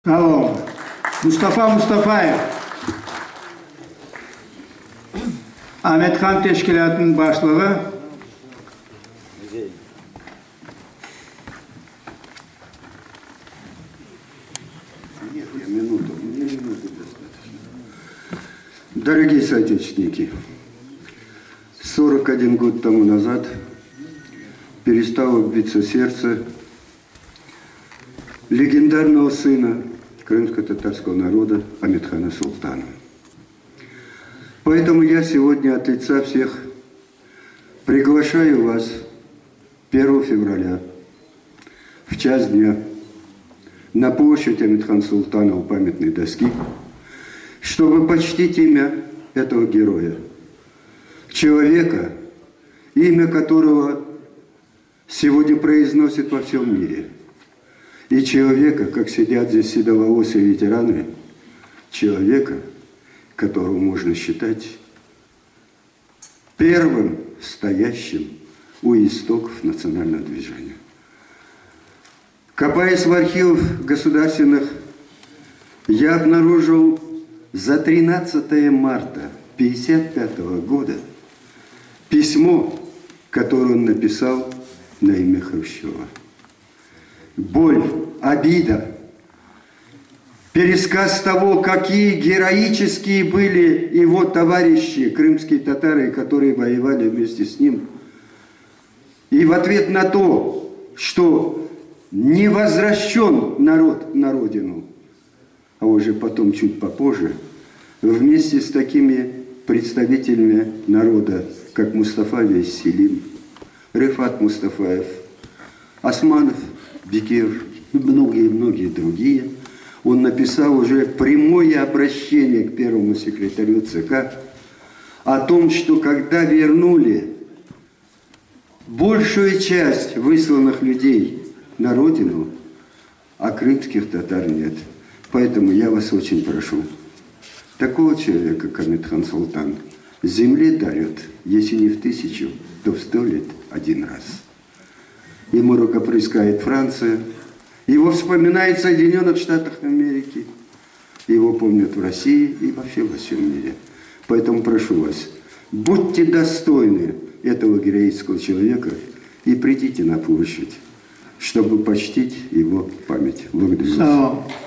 Алло, Мустафа Мустафаев. Ahmetxan teşkilatının başlığı. Дорогие соотечественники, 41 год тому назад перестало биться сердце легендарного сына крымско-татарского народа Ахметхана Султана. Поэтому я сегодня от лица всех приглашаю вас 1 февраля в час дня на площадь Ахметхана Султана у памятной доски, чтобы почтить имя этого героя, человека, имя которого сегодня произносит во всем мире, и человека, как сидят здесь седоволосые ветераны, человека, которого можно считать первым стоящим у истоков национального движения. Копаясь в архивах государственных, я обнаружил за 13 марта 1955 года письмо, которое он написал на имя Хрущева. Боль, обида, пересказ того, какие героические были его товарищи, крымские татары, которые воевали вместе с ним. И в ответ на то, что не возвращен народ на родину, а уже потом, чуть попозже, вместе с такими представителями народа, как Мустафа Вейс-Селим, Рифат Мустафаев, Османов, Бекир и многие-многие другие, он написал уже прямое обращение к первому секретарю ЦК о том, что когда вернули большую часть высланных людей на родину, а крымских татар нет. Поэтому я вас очень прошу, такого человека, как Ахметхан Султан, земле дарят, если не в 1000, то в 100 лет один раз. Ему рукоплескает Франция, его вспоминают в Соединенных Штатах Америки, его помнят в России и вообще во всем мире. Поэтому прошу вас, будьте достойны этого героического человека и придите на площадь, чтобы почтить его память. Благодарю вас.